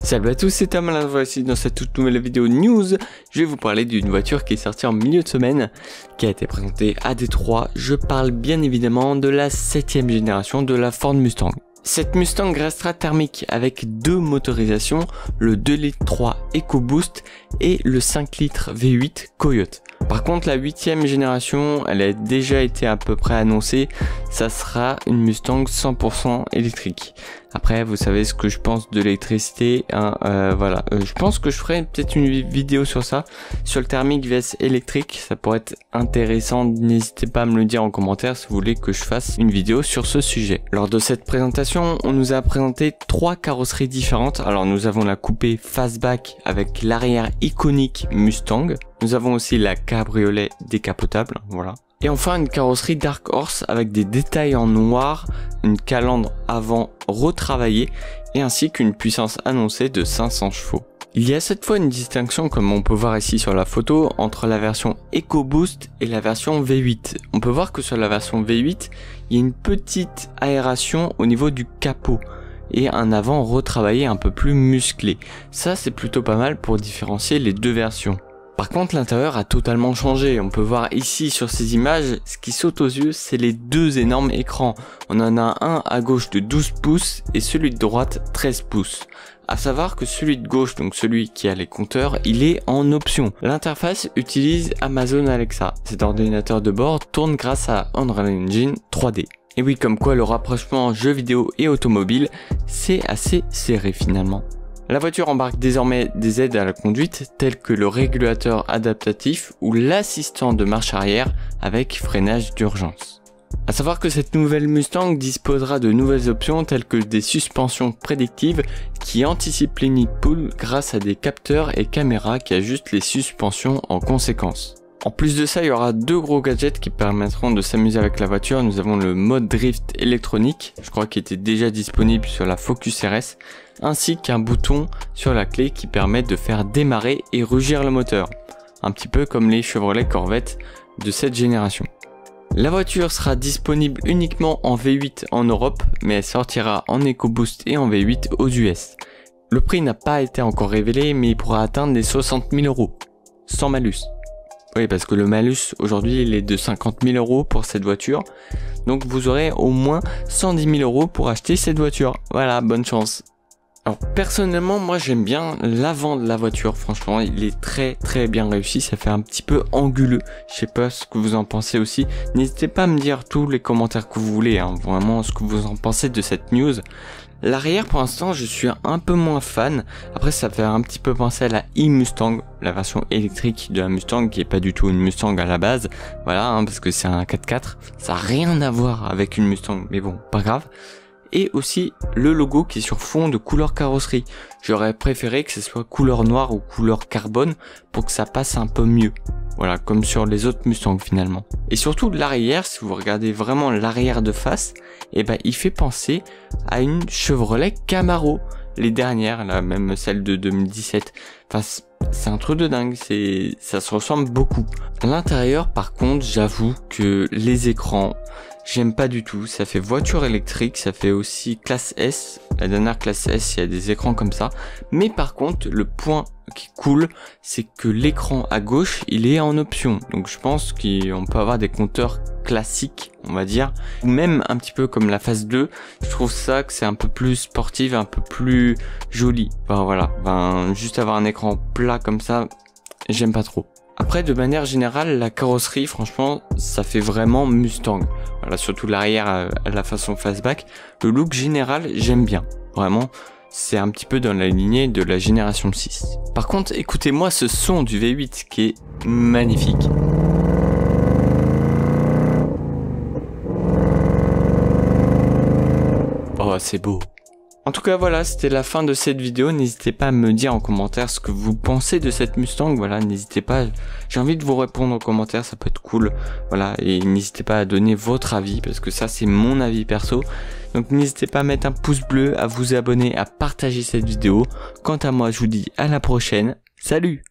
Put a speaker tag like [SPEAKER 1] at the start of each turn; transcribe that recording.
[SPEAKER 1] Salut à tous, c'est Tom, voici dans cette toute nouvelle vidéo news, je vais vous parler d'une voiture qui est sortie en milieu de semaine, qui a été présentée à Détroit. Je parle bien évidemment de la 7ème génération de la Ford Mustang. Cette Mustang restera thermique avec deux motorisations, le 2 litres 3 EcoBoost et le 5 litres V8 Coyote. Par contre, la 8ème génération, elle a déjà été à peu près annoncée, ça sera une Mustang 100% électrique. Après, vous savez ce que je pense de l'électricité, hein, voilà. Je pense que je ferai peut-être une vidéo sur ça, sur le thermique vs électrique, ça pourrait être intéressant. N'hésitez pas à me le dire en commentaire si vous voulez que je fasse une vidéo sur ce sujet. Lors de cette présentation, on nous a présenté trois carrosseries différentes. Alors nous avons la coupée fastback avec l'arrière iconique Mustang. Nous avons aussi la cabriolet décapotable, voilà. Et enfin une carrosserie Dark Horse avec des détails en noir, une calandre avant retravaillée et ainsi qu'une puissance annoncée de 500 chevaux. Il y a cette fois une distinction, comme on peut voir ici sur la photo, entre la version EcoBoost et la version V8. On peut voir que sur la version V8, il y a une petite aération au niveau du capot et un avant retravaillé un peu plus musclé. Ça c'est plutôt pas mal pour différencier les deux versions. Par contre, l'intérieur a totalement changé. On peut voir ici sur ces images, ce qui saute aux yeux, c'est les deux énormes écrans. On en a un à gauche de 12 pouces et celui de droite 13 pouces. À savoir que celui de gauche, donc celui qui a les compteurs, il est en option. L'interface utilise Amazon Alexa. Cet ordinateur de bord tourne grâce à Unreal Engine 3D. Et oui, comme quoi le rapprochement jeux vidéo et automobile, c'est assez serré finalement. La voiture embarque désormais des aides à la conduite telles que le régulateur adaptatif ou l'assistant de marche arrière avec freinage d'urgence. À savoir que cette nouvelle Mustang disposera de nouvelles options telles que des suspensions prédictives qui anticipent les nids de poules grâce à des capteurs et caméras qui ajustent les suspensions en conséquence. En plus de ça, il y aura deux gros gadgets qui permettront de s'amuser avec la voiture. Nous avons le mode drift électronique, je crois qu'il était déjà disponible sur la Focus RS, ainsi qu'un bouton sur la clé qui permet de faire démarrer et rugir le moteur, un petit peu comme les Chevrolet Corvette de cette génération. La voiture sera disponible uniquement en V8 en Europe, mais elle sortira en EcoBoost et en V8 aux US. Le prix n'a pas été encore révélé, mais il pourra atteindre les 60 000 €, sans malus. Oui, parce que le malus aujourd'hui il est de 50 000 € pour cette voiture. Donc vous aurez au moins 110 000 € pour acheter cette voiture. Voilà, bonne chance. Alors personnellement, moi j'aime bien l'avant de la voiture. Franchement, il est très bien réussi. Ça fait un petit peu anguleux. Je sais pas ce que vous en pensez aussi. N'hésitez pas à me dire tous les commentaires que vous voulez, hein, vraiment ce que vous en pensez de cette news. L'arrière pour l'instant je suis un peu moins fan. Après ça fait un petit peu penser à la e-Mustang, la version électrique de la Mustang qui est pas du tout une Mustang à la base. Voilà, hein, parce que c'est un 4x4. Ça n'a rien à voir avec une Mustang, mais bon, pas grave. Et aussi le logo qui est sur fond de couleur carrosserie. J'aurais préféré que ce soit couleur noire ou couleur carbone pour que ça passe un peu mieux. Voilà, comme sur les autres Mustangs finalement. Et surtout l'arrière, si vous regardez vraiment l'arrière de face, eh ben il fait penser à une Chevrolet Camaro. Les dernières, là, même celle de 2017. Enfin, c'est un truc de dingue, ça se ressemble beaucoup. À l'intérieur, par contre, j'avoue que les écrans, j'aime pas du tout. Ça fait voiture électrique, ça fait aussi classe S. La dernière classe S, il y a des écrans comme ça. Mais par contre, le point qui est cool, c'est que l'écran à gauche, il est en option. Donc je pense qu'on peut avoir des compteurs classiques, on va dire. Ou même un petit peu comme la phase 2. Je trouve ça que c'est un peu plus sportif, un peu plus joli. Enfin voilà, juste avoir un écran plat comme ça, j'aime pas trop. Après, de manière générale, la carrosserie, franchement, ça fait vraiment Mustang. Voilà, surtout l'arrière à la façon fastback. Le look général, j'aime bien. Vraiment, c'est un petit peu dans la lignée de la génération 6. Par contre, écoutez-moi ce son du V8 qui est magnifique. Oh, c'est beau. En tout cas voilà, c'était la fin de cette vidéo. N'hésitez pas à me dire en commentaire ce que vous pensez de cette Mustang. Voilà, n'hésitez pas, j'ai envie de vous répondre en commentaire, ça peut être cool. Voilà, et n'hésitez pas à donner votre avis parce que ça c'est mon avis perso. Donc n'hésitez pas à mettre un pouce bleu, à vous abonner, à partager cette vidéo. Quant à moi, je vous dis à la prochaine. Salut!